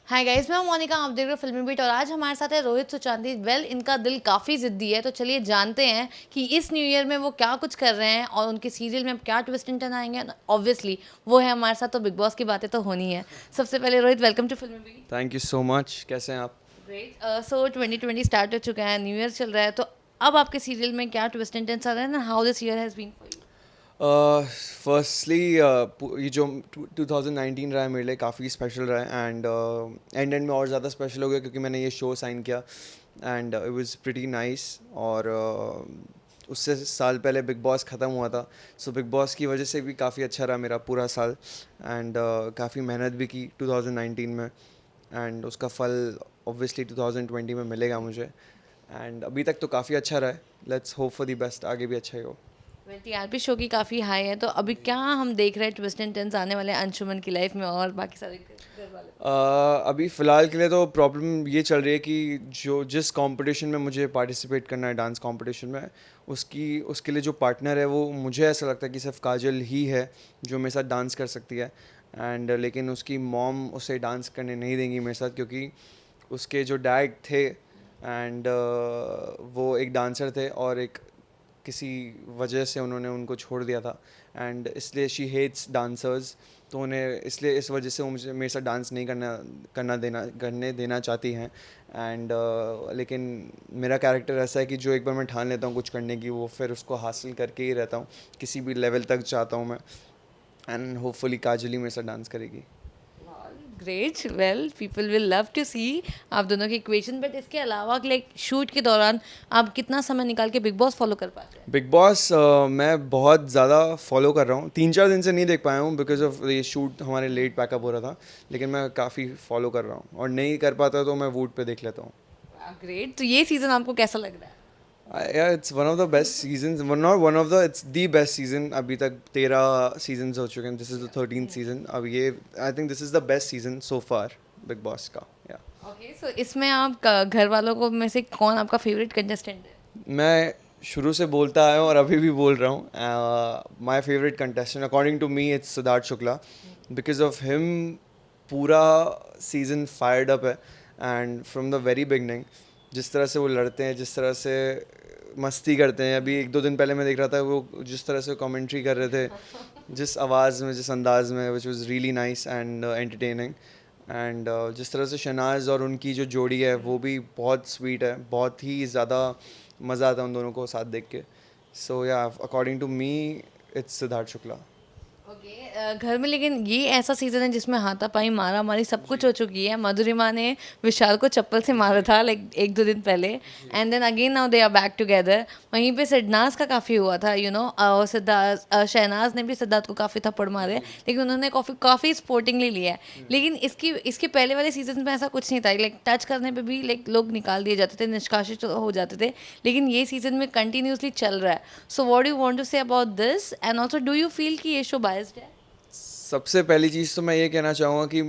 Hi guys, मैं हूं मोनिका। आप देख रहे हो फिल्मी बीट और आज हमारे साथ है रोहित सुचांदी। इनका दिल काफ़ी ज़िद्दी है, तो चलिए जानते हैं कि इस न्यू ईयर में वो क्या कुछ कर रहे हैं और उनके सीरियल में अब क्या ट्विस्ट एंड टर्न आएंगे। ऑब्वियसली वो है हमारे साथ, तो बिग बॉस की बातें तो होनी है। सबसे पहले Rohit, welcome to Filmi Beat. Thank you so much. कैसे हैं आप? ग्रेट। सो 2020 स्टार्ट हो चुका है, न्यू ईयर चल रहा है, तो अब आपके सीरियल में क्या ट्विस्ट एंड टर्न्स आ रहे हैं, how this year has been for you? Firstly ये जो 2019 रहा है मेरे लिए काफ़ी स्पेशल रहा है एंड एंड में और ज़्यादा स्पेशल हो गया क्योंकि मैंने ये शो साइन किया and it was pretty nice. और उससे साल पहले बिग बॉस ख़त्म हुआ था, सो बिग बॉस की वजह से भी काफ़ी अच्छा रहा मेरा पूरा साल एंड काफ़ी मेहनत भी की 2019 में एंड उसका फल ऑब्वियसली 2020 में मिलेगा मुझे। एंड अभी तक तो काफ़ी अच्छा रहा है। Let's hope for the best, आगे भी अच्छा ही हो। वेल, टीआरपी शो की काफ़ी हाई है, तो अभी क्या हम देख रहे हैं ट्विस्ट एंड टर्न्स आने वाले हैं अंशुमन की लाइफ में और बाकी सारे घर वाले? अभी फ़िलहाल के लिए तो प्रॉब्लम ये चल रही है कि जो जिस कंपटीशन में मुझे पार्टिसिपेट करना है, डांस कंपटीशन में, उसकी उसके लिए जो पार्टनर है वो मुझे ऐसा लगता है कि सिर्फ काजल ही है जो मेरे साथ डांस कर सकती है। एंड लेकिन उसकी मॉम उसे डांस करने नहीं देंगी मेरे साथ क्योंकि उसके जो डैड थे एंड वो एक डांसर थे और एक किसी वजह से उन्होंने उनको छोड़ दिया था एंड इसलिए शी हेट्स डांसर्स। तो उन्हें इसलिए इस वजह से वो मुझे मेरे साथ डांस नहीं करने देना चाहती हैं एंड लेकिन मेरा कैरेक्टर ऐसा है कि जो एक बार मैं ठान लेता हूँ कुछ करने की, वो फिर उसको हासिल करके ही रहता हूँ। किसी भी लेवल तक चाहता हूँ मैं एंड होपफुली काजली मेरे साथ डांस करेगी। Great. Well, people will love to see आप दोनों की इक्वेशन। बट इसके अलावा लाइक शूट के दौरान आप कितना समय निकाल के बिग बॉस फॉलो कर पाते हैं? बिग बॉस मैं बहुत ज़्यादा फॉलो कर रहा हूँ, 3-4 दिन से नहीं देख पाया हूँ बिकॉज ऑफ ये शूट हमारे लेट पैकअप हो रहा था, लेकिन मैं काफ़ी फॉलो कर रहा हूँ और नहीं कर पाता तो मैं वूट पे देख लेता हूँ। ग्रेट। तो ये सीजन आपको कैसा लग रहा है? या it's one of the best season, not one of the, it's the best season. अभी तक 13 सीजन हो चुके हैं, this is the 13th season. अब ये I think this is the best season so far big boss का। या okay, सो इसमें आप घर वालों को में से कौन आपका फेवरेट कंटेस्टेंट है? मैं शुरू से बोलता आया हूँ और अभी भी बोल रहा हूँ, my favourite contestant according to me it's Siddharth Shukla. Because of him पूरा सीज़न फायर्ड अप है and from the very beginning जिस तरह से वो लड़ते हैं, जिस तरह से मस्ती करते हैं। अभी 1-2 दिन पहले मैं देख रहा था वो जिस तरह से कमेंट्री कर रहे थे, जिस आवाज़ में, जिस अंदाज में, which was really nice and entertaining. And जिस तरह से शनाज और उनकी जो जोड़ी है वो भी बहुत स्वीट है, बहुत ही ज़्यादा मज़ा आता है उन दोनों को साथ देख के। So yeah according to me it's Siddharth Shukla. Okay, घर में लेकिन ये ऐसा सीजन है जिसमें हाथापाई मारा मारी सब कुछ हो चुकी है। मधुरिमा ने विशाल को चप्पल से मारा था लाइक 1-2 दिन पहले, and then again now they are back together. वहीं पे सिडनाज का काफ़ी हुआ था, सिद्धार्थ शहनाज ने भी सिद्धार्थ को काफ़ी थप्पड़ मारे, लेकिन उन्होंने काफ़ी काफ़ी स्पोर्टिंगली लिया है। लेकिन इसकी इसके पहले वाले सीजन में ऐसा कुछ नहीं था, लाइक टच करने पे भी लाइक लोग निकाल दिए जाते थे, निष्कासित हो जाते थे। लेकिन ये सीजन में कंटिन्यूसली चल रहा है। So what do you want to say about this, and also do you feel कि ये शो बायस्ड है? सबसे पहली चीज़ तो मैं ये कहना चाहूँगा कि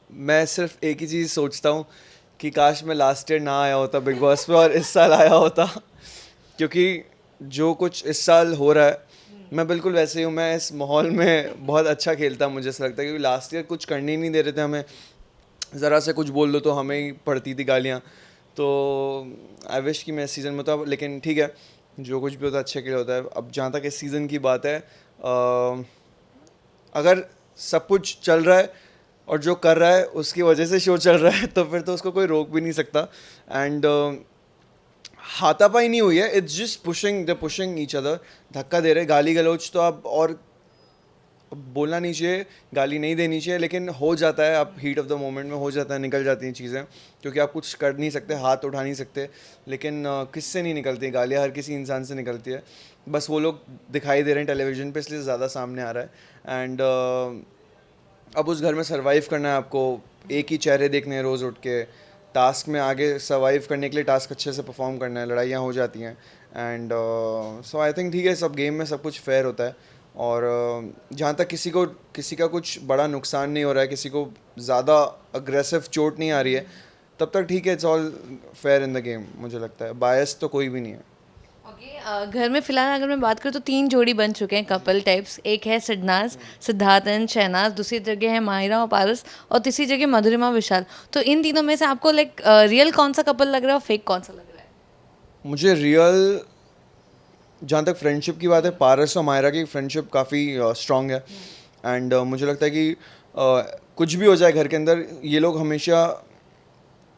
मैं सिर्फ एक ही चीज़ सोचता हूँ कि काश मैं लास्ट ईयर ना आया होता बिग बॉस पे और इस साल आया होता, क्योंकि जो कुछ इस साल हो रहा है मैं बिल्कुल वैसे ही हूँ। मैं इस माहौल में बहुत अच्छा खेलता, मुझे ऐसा लगता है, क्योंकि लास्ट ईयर कुछ करने ही नहीं दे रहे थे हमें। ज़रा से कुछ बोल दो तो हमें ही पड़ती थी गालियाँ। तो आई विश कि मैं इस सीज़न में था, लेकिन ठीक है, जो कुछ भी होता है अच्छे के लिए होता है। अब जहाँ तक इस सीज़न की बात है, अगर सब कुछ चल रहा है और जो कर रहा है उसकी वजह से शो चल रहा है तो फिर तो उसको कोई रोक भी नहीं सकता। एंड हाथापाई नहीं हुई है, it's just pushing, the pushing each other, धक्का दे रहे, गाली गलौज तो अब और बोलना नहीं चाहिए, गाली नहीं देनी चाहिए, लेकिन हो जाता है, आप हीट ऑफ द मोमेंट में हो जाता है, निकल जाती हैं चीज़ें, क्योंकि आप कुछ कर नहीं सकते, हाथ उठा नहीं सकते। लेकिन किससे नहीं निकलती गालियाँ, हर किसी इंसान से निकलती है। बस वो लोग दिखाई दे रहे हैं टेलीविज़न पे, इसलिए ज़्यादा सामने आ रहा है। एंड अब उस घर में सरवाइव करना है आपको, एक ही चेहरे देखने हैं रोज़ उठ के। टास्क में आगे सर्वाइव करने के लिए टास्क अच्छे से परफॉर्म करना है, लड़ाइयाँ हो जाती हैं। एंड सो आई थिंक ठीक है, सब गेम में सब कुछ फेयर होता है। और जहाँ तक किसी का कुछ बड़ा नुकसान नहीं हो रहा है, किसी को ज़्यादा अग्रेसिव चोट नहीं आ रही है, तब तक ठीक है, it's all fair in the game. मुझे लगता है बायस तो कोई भी नहीं है। ओके, घर में फिलहाल अगर मैं बात करूँ तो 3 जोड़ी बन चुके हैं कपल टाइप्स। एक है सिडनाज, सिद्धार्थ एंड शहनाज, दूसरी जगह है माहिरा और पारस, और तीसरी जगह मधुरिमा विशाल। तो इन तीनों में से आपको लाइक रियल कौन सा कपल लग रहा है और फेक कौन सा लग रहा है? मुझे रियल, जहाँ तक फ्रेंडशिप की बात है, पारस और मायरा की फ्रेंडशिप काफ़ी स्ट्रांग है। एंड मुझे लगता है कि कुछ भी हो जाए घर के अंदर, ये लोग हमेशा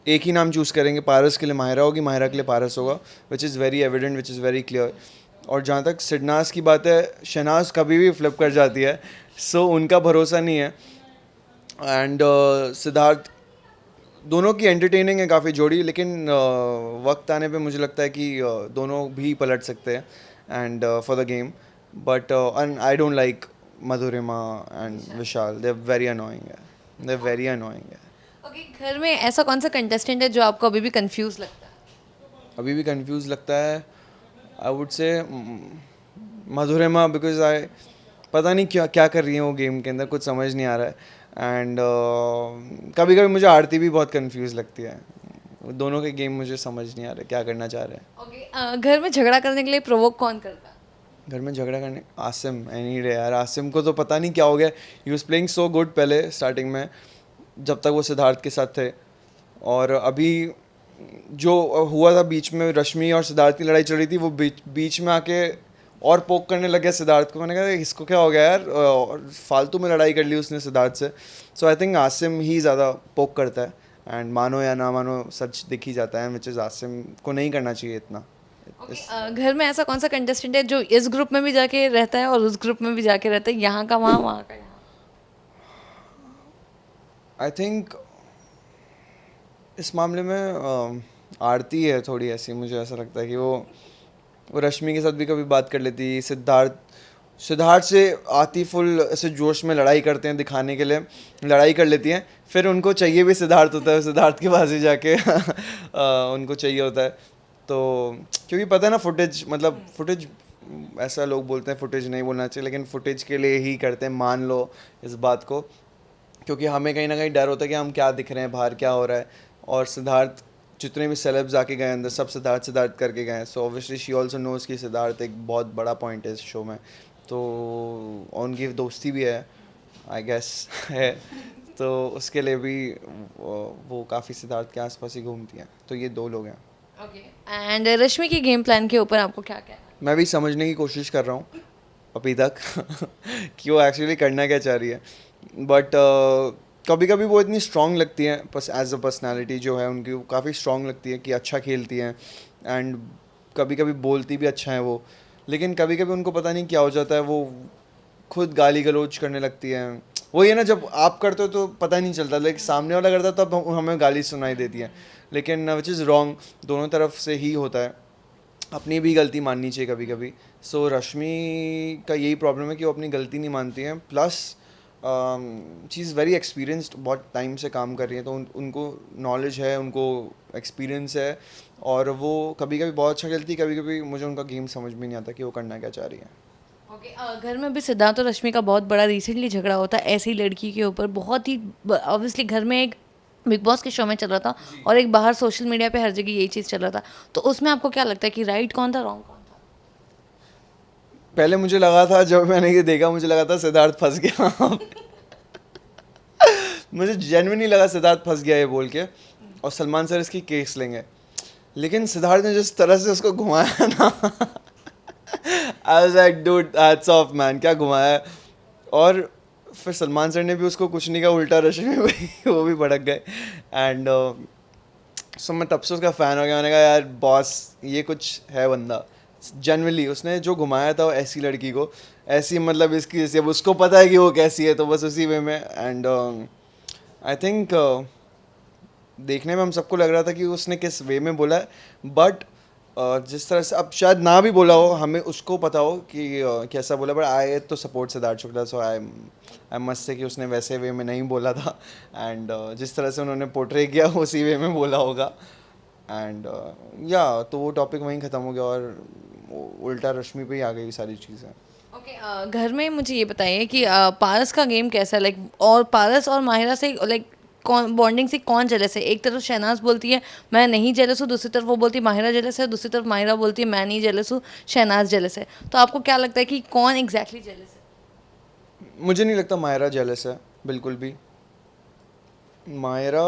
एक ही नाम चूज़ करेंगे। पारस के लिए माहिरा होगी, माहिरा के लिए पारस होगा, which is very evident, which is very clear. और जहाँ तक सिडनाज की बात है, शहनाज कभी भी फ्लिप कर जाती है, सो उनका भरोसा नहीं है। एंड सिद्धार्थ, दोनों की एंटरटेनिंग है काफ़ी जोड़ी, लेकिन वक्त आने पे मुझे लगता है कि दोनों भी पलट सकते हैं and for the game. But I don't like Madhurima and Vishal, they are very annoying है, दे आर वेरी अनोइंग है। ओके, घर में ऐसा कौन सा कंटेस्टेंट है जो आपको अभी भी कंफ्यूज लगता है? अभी भी कंफ्यूज लगता है, आई वुड से मधुरिमा, बिकॉज आई, पता नहीं क्या क्या कर रही है वो गेम के अंदर, कुछ समझ नहीं आ रहा है। एंड कभी कभी मुझे आरती भी बहुत कंफ्यूज लगती है। दोनों के गेम मुझे समझ नहीं आ रहा क्या करना चाह रहे हैं। ओके, घर में झगड़ा करने के लिए प्रोवोक कौन करता है? घर में झगड़ा करने, आसिम, एनी डे यार। आसिम को तो पता नहीं क्या हो गया, he was playing so good पहले स्टार्टिंग में, जब तक वो सिद्धार्थ के साथ थे। और अभी जो हुआ था बीच में, रश्मि और सिद्धार्थ की लड़ाई चल रही थी, वो बीच में आके और पोक करने लग गया सिद्धार्थ को। मैंने कहा इसको क्या हो गया यार, और फालतू में लड़ाई कर ली उसने सिद्धार्थ से। सो आई थिंक आसिम ही ज़्यादा पोक करता है, एंड मानो या ना मानो सच दिख ही जाता है, विच इज़ आसिम को नहीं करना चाहिए इतना। घर में ऐसा कौन सा कंटेस्टेंट है जो इस ग्रुप में भी जाके रहता है और उस ग्रुप में भी जाके रहता है, यहाँ का वहाँ, वहाँ का यहाँ? आई थिंक इस मामले में आरती है थोड़ी ऐसी, मुझे ऐसा लगता है कि वो रश्मि के साथ भी कभी बात कर लेती। सिद्धार्थ से आती फुल ऐसे जोश में लड़ाई करते हैं दिखाने के लिए, लड़ाई कर लेती हैं, फिर उनको चाहिए भी सिद्धार्थ होता है, सिद्धार्थ के पास ही जाके उनको चाहिए होता है। तो क्योंकि पता है ना, फुटेज, मतलब फुटेज, ऐसा लोग बोलते हैं फुटेज नहीं बोलना चाहिए, लेकिन फुटेज के लिए ही करते हैं, मान लो इस बात को। क्योंकि हमें कहीं ना कहीं डर होता है कि हम क्या दिख रहे हैं, बाहर क्या हो रहा है। और सिद्धार्थ, जितने भी सेलेब्स आके गए अंदर, सब सिद्धार्थ सिद्धार्थ करके गए हैं। So obviously she also knows कि सिद्धार्थ एक बहुत बड़ा पॉइंट है इस शो में। तो उनकी दोस्ती भी है, आई गेस है। तो उसके लिए भी वो काफ़ी सिद्धार्थ के आसपास ही घूमती हैं। तो ये 2 लोग हैं। ओके, एंड रश्मि की गेम प्लान के ऊपर आपको क्या कहना है? मैं भी समझने की कोशिश कर रहा हूँ अभी तक कि वो एक्चुअली करना क्या चाह रही है। बट कभी कभी वो इतनी स्ट्रांग लगती है, बस एज अ पर्सनालिटी जो है उनकी, वो काफ़ी स्ट्रांग लगती है कि अच्छा खेलती हैं। एंड कभी कभी बोलती भी अच्छा है वो, लेकिन कभी कभी उनको पता नहीं क्या हो जाता है, वो खुद गाली गलौज करने लगती है। वो ये ना, जब आप करते हो तो पता नहीं चलता, लेकिन सामने वाला करता है तब हमें गाली सुनाई देती है। लेकिन विच इज़ रॉन्ग, दोनों तरफ से ही होता है, अपनी भी गलती माननी चाहिए कभी कभी। सो रश्मि का यही प्रॉब्लम है कि वो अपनी गलती नहीं मानती हैं, plus she is very experienced, बहुत टाइम से काम कर रही है, तो उनको नॉलेज है, उनको एक्सपीरियंस है। और वो कभी कभी बहुत अच्छा खेलती है, कभी कभी मुझे उनका गेम समझ में नहीं आता कि वो करना क्या चाह रही है। ओके, घर में भी सिद्धार्थ और रश्मि का बहुत बड़ा रिसेंटली झगड़ा होता है ऐसी लड़की के ऊपर, बहुत ही ऑब्वियसली घर में एक बिग बॉस के शो में चल रहा था और एक बाहर सोशल मीडिया पे हर जगह यही चीज़ चल रहा था। तो उसमें आपको क्या लगता है कि राइट कौन था, रॉन्ग कौन था? पहले मुझे लगा था, जब मैंने ये देखा, मुझे लगा था सिद्धार्थ फंस गया मुझे जेन्युइनली लगा सिद्धार्थ फंस गया ये बोल के, और सलमान सर इसकी केस लेंगे। लेकिन सिद्धार्थ ने जिस तरह से उसको घुमाया ना I was like dude, hats off man, क्या घुमाया है। और फिर सलमान सर ने भी उसको कुछ नहीं कहा, उल्टा रश्मि में वो भी भड़क गए। एंड सो मैं तब से उसका फ़ैन हो गया। मैंने कहा यार बॉस, ये कुछ है बंदा। जनरली उसने जो घुमाया था वो ऐसी लड़की को, ऐसी मतलब इसकी जैसे, अब उसको पता है कि वो कैसी है, तो बस उसी वे में। एंड आई थिंक देखने में हम सबको लग रहा था कि उसने किस वे में बोला है, बट जिस तरह से, अब शायद ना भी बोला हो, हमें उसको पता हो कि कैसा बोला, बट आई तो support Siddharth Shukla. So I must say कि उसने वैसे वे में नहीं बोला था। एंड जिस तरह से उन्होंने पोर्ट्रे किया उसी वे में बोला होगा। एंड या तो वो टॉपिक वहीं ख़त्म हो गया, और उल्टा रश्मि पे ही आ गई सारी चीज़ें। ओके, घर में मुझे ये बताइए कि पारस का गेम कैसा है, लाइक और पारस और माहिरा से लाइक कौन बॉन्डिंग से कौन जेलस है? एक तरफ शहनाज बोलती है मैं नहीं जेलस हूँ, दूसरी तरफ वो बोलती है माहिरा जेलस है, दूसरी तरफ माहिरा बोलती है मैं नहीं जेलस हूँ, शहनाज जेलस है। तो आपको क्या लगता है कि कौन एग्जैक्टली जेलस है? मुझे नहीं लगता मायरा जेलस है बिल्कुल भी। Mahira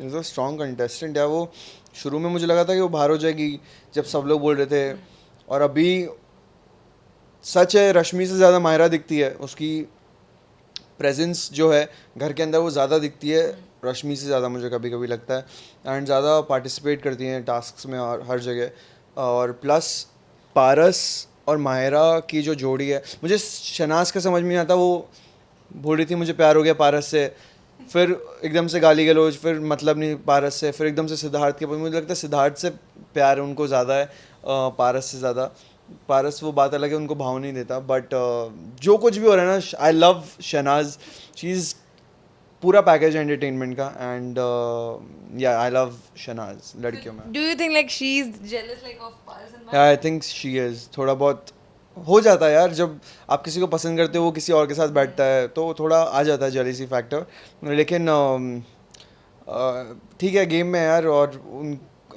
is a strong contestant है। वो शुरू में मुझे लगा था कि वो बाहर हो जाएगी जब सब लोग बोल रहे थे, और अभी सच है रश्मि से ज़्यादा मायरा दिखती है। उसकी प्रेजेंस जो है घर के अंदर वो ज़्यादा दिखती है रश्मि से ज़्यादा, मुझे कभी कभी लगता है। एंड ज़्यादा पार्टिसिपेट करती हैं टास्क में और हर जगह। और प्लस पारस और मायरा की जो जोड़ी है, मुझे शनाज का समझ में नहीं आता। वो बोल रही थी मुझे प्यार हो गया पारस से, फिर एकदम से गाली गलौज, फिर मतलब नहीं पारस से, फिर एकदम से सिद्धार्थ के पास। मुझे लगता है सिद्धार्थ से प्यार उनको ज़्यादा है पारस से ज़्यादा। पारस वो बात अलग है, उनको भाव नहीं देता। बट जो कुछ भी हो रहा है ना, I love Shehnaaz. She is पूरा पैकेज एंटरटेनमेंट का। And yeah I love Shehnaaz लड़कियों में। Do you think like she is jealous like of Paras and I think she is. थोड़ा बहुत हो जाता है यार, जब आप किसी को पसंद करते हो वो किसी और के साथ बैठता है तो थोड़ा आ जाता है जेलिसी फैक्टर। लेकिन ठीक है गेम में यार। और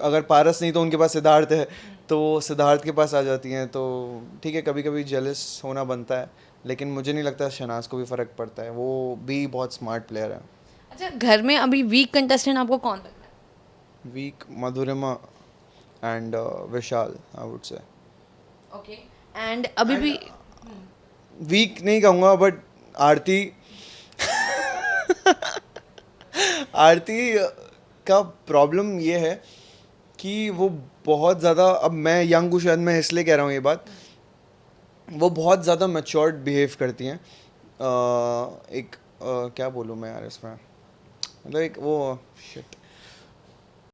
अगर पारस नहीं तो उनके पास सिद्धार्थ है, तो वो सिद्धार्थ के पास आ जाती हैं। तो ठीक है कभी कभी जेलस होना बनता है, लेकिन मुझे नहीं लगता शहनाज को भी फ़र्क पड़ता है। वो भी बहुत स्मार्ट प्लेयर है। अच्छा, घर में अभी वीक कंटेस्टेंट आपको कौन लग रहा है? Week Madhurima and Vishal I would say. Okay, and अभी भी वीक नहीं कहूँगा बट आरती आरती का प्रॉब्लम ये है कि वो बहुत ज़्यादा, अब मैं यंग हूँ शायद मैं इसलिए कह रहा हूँ ये बात, वो बहुत ज़्यादा मैच्योर्ड बिहेव करती हैं। एक क्या बोलूँ मैं यार इसमें, मतलब एक वो शिट,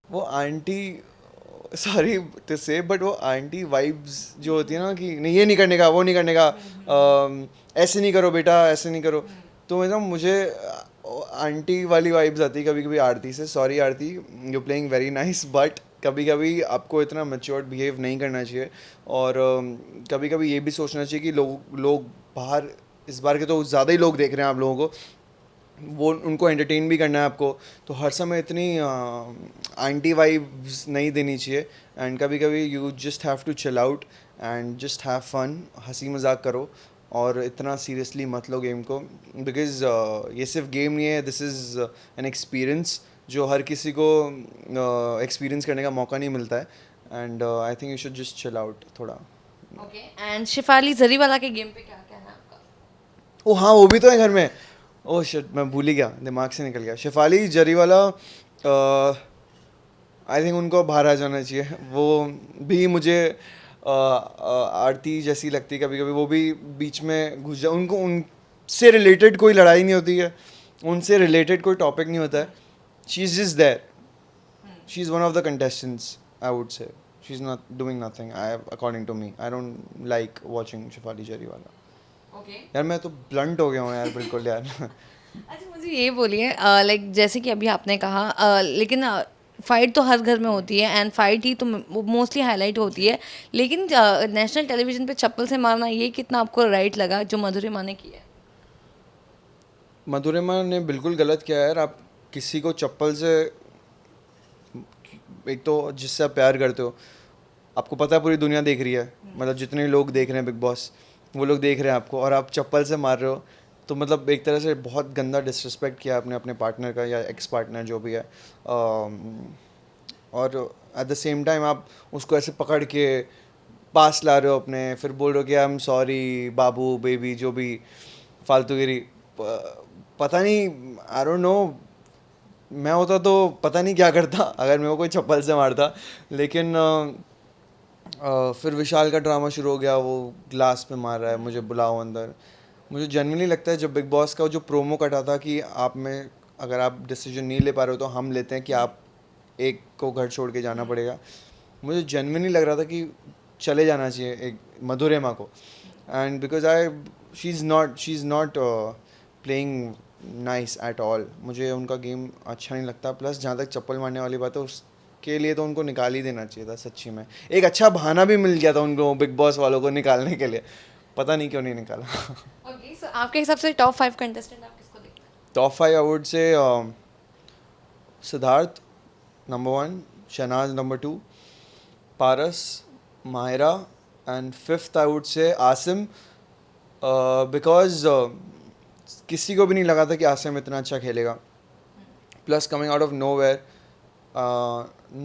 वो आंटी, सॉरी टू से बट वो आंटी वाइब्स जो होती है ना कि नहीं ये नहीं करने का, वो नहीं करने का, ऐसे नहीं करो बेटा, ऐसे नहीं करो। तो मतलब मुझे आंटी वाली वाइब्स आती है कभी कभी आरती से। Sorry Aarti, you playing very nice, but कभी कभी आपको इतना मैच्योर्ड बिहेव नहीं करना चाहिए। और कभी कभी ये भी सोचना चाहिए कि लोग बाहर, इस बार के तो ज़्यादा ही लोग देख रहे हैं आप लोगों को, वो उनको एंटरटेन भी करना है आपको, तो हर समय इतनी एंटी वाइब्स नहीं देनी चाहिए। एंड कभी कभी you just have to chill out and just have fun, हंसी मजाक करो और इतना सीरियसली मत लो गेम को। बिकॉज ये सिर्फ गेम नहीं है, दिस इज़ एन एक्सपीरियंस जो हर किसी को एक्सपीरियंस करने का मौका नहीं मिलता है। And I think you should just chill out थोड़ा। ओके, एंड शिफाली जरीवाला के गेम पे क्या कहना है आपका? ओ हाँ, वो भी तो है घर में। ओह शिट, मैं भूल ही गया, दिमाग से निकल गया। शेफाली जरीवाला, आई थिंक उनको बाहर आ जाना चाहिए। वो भी मुझे आरती जैसी लगती है कभी कभी। वो भी बीच में घुस जा, उनको उनसे रिलेटेड कोई लड़ाई नहीं होती है, उनसे रिलेटेड कोई टॉपिक नहीं होता है। She is just there, she is one of the contestants I would say. She is not doing nothing I according to me. I don't like watching Shefali Jariwala. Okay, यार मैं तो ब्लंट हो गया हूँ यार बिल्कुल यार। अच्छा मुझे ये बोलिए, लाइक जैसे कि अभी आपने कहा, लेकिन फाइट तो हर घर में होती है एंड फाइट ही तो मोस्टली हाईलाइट होती है, लेकिन नेशनल टेलीविजन पे चप्पल से मारना ये कितना आपको राइट लगा जो मधुरिमा ने किया है? मधुरिमा ने बिल्कुल गलत किया है यार। आप किसी को चप्पल से, एक तो जिससे आप प्यार करते हो, आपको पता है पूरी दुनिया देख रही है, मतलब जितने लोग देख रहे हैं बिग बॉस, वो लोग देख रहे हैं आपको, और आप चप्पल से मार रहे हो, तो मतलब एक तरह से बहुत गंदा डिसरिस्पेक्ट किया आपने अपने पार्टनर का या एक्स पार्टनर जो भी है। और एट द सेम टाइम आप उसको ऐसे पकड़ के पास ला रहे हो अपने, फिर बोल रहे हो कि I am sorry Babu baby, जो भी फालतूगिरी। पता नहीं, आई डोंट नो, मैं होता तो पता नहीं क्या करता अगर मेरे को कोई चप्पल से मारता। लेकिन फिर विशाल का ड्रामा शुरू हो गया, वो ग्लास पे मार रहा है, मुझे बुलाओ अंदर। मुझे जनरली लगता है जब बिग बॉस का जो प्रोमो कटा था कि आप में अगर आप डिसीजन नहीं ले पा रहे हो तो हम लेते हैं कि आप एक को घर छोड़ के जाना पड़ेगा। मुझे जेन्युइनली लग रहा था कि चले जाना चाहिए एक मधुरिमा को। And because she is not playing nice at all. मुझे उनका गेम अच्छा नहीं लगता। प्लस जहाँ तक चप्पल मारने वाली बात है, उसके लिए तो उनको निकाल ही देना चाहिए था सच्ची में। एक अच्छा बहाना भी मिल गया था उनको बिग बॉस वालों को निकालने के लिए, पता नहीं क्यों नहीं निकाला। ओके, सो आपके हिसाब से टॉप 5 कंटेस्टेंट आप किसको देखते हैं? टॉप 5 आई वुड से Siddharth number 1, Shanaz number 2, Paras, Mahira, and fifth I would say Asim, because किसी को भी नहीं लगा था कि आसिम इतना अच्छा खेलेगा. Plus coming out of nowhere,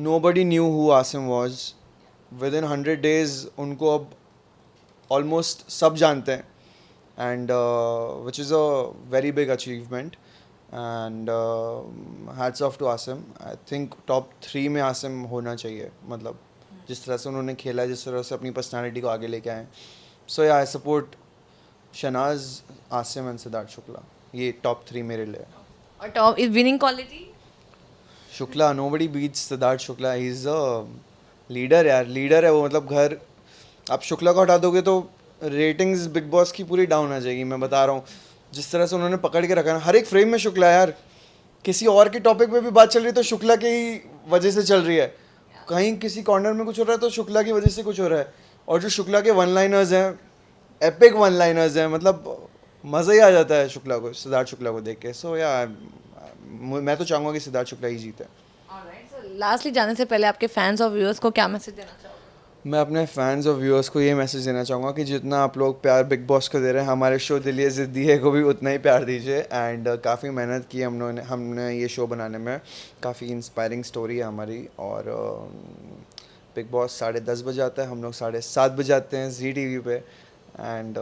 nobody knew who Asim was. Within 100 days उनको अब almost सब जानते हैं, and which is a very big achievement. And hats off to Asim. I think top 3 में Asim होना चाहिए. मतलब जिस तरह से उन्होंने खेला, जिस तरह से अपनी पर्सनालिटी को आगे लेके आए. So yeah I support Shehnaaz, Asim and Siddharth Shukla. ये टॉप 3 मेरे लिए. और top is winning quality. Shukla, nobody beats Siddharth Shukla. He is a leader यार. लीडर है वो. मतलब घर आप शुक्ला को हटा दोगे तो रेटिंग्स बिग बॉस की पूरी डाउन आ जाएगी. मैं बता रहा हूँ जिस तरह से उन्होंने पकड़ के रखा है. हर एक फ्रेम में शुक्ला यार. किसी और के टॉपिक पे भी बात चल रही है तो शुक्ला की ही वजह से चल रही है. कहीं किसी कॉर्नर में कुछ हो रहा है तो शुक्ला की वजह से कुछ हो रहा है. और जो शुक्ला के वन लाइनर्स हैं, एपिक वन लाइनर्स हैं. मतलब मज़ा ही आ जाता है शुक्ला को, सिद्धार्थ शुक्ला को देख के. सो या मैं तो चाहूँगा कि सिद्धार्थ शुक्ला ही जीते. ऑलराइट, सो लास्टली जाने से पहले आपके फैंस और व्यूअर्स को क्या मैसेज देना चाहोगे? मैं अपने फैंस और व्यूअर्स को ये मैसेज देना चाहूँगा कि जितना आप लोग प्यार बिग बॉस को दे रहे हैं, हमारे शो दिलिए ज़िद्दी को भी उतना ही प्यार दीजिए. एंड काफ़ी मेहनत की हमने ये शो बनाने में. काफ़ी इंस्पायरिंग स्टोरी है हमारी. और बिग बॉस 10:30 बजे आता है, हम लोग 7:30 बजे आते हैं जी TV पे. एंड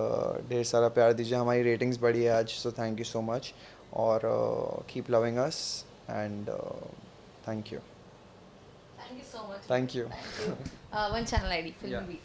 ढेर सारा प्यार दीजिए. हमारी रेटिंग्स बढ़ी है आज, so thank you so much. और keep loving us and thank you. Thank you so much. Thank you. One channel ID फिल्मी Yeah. बीट.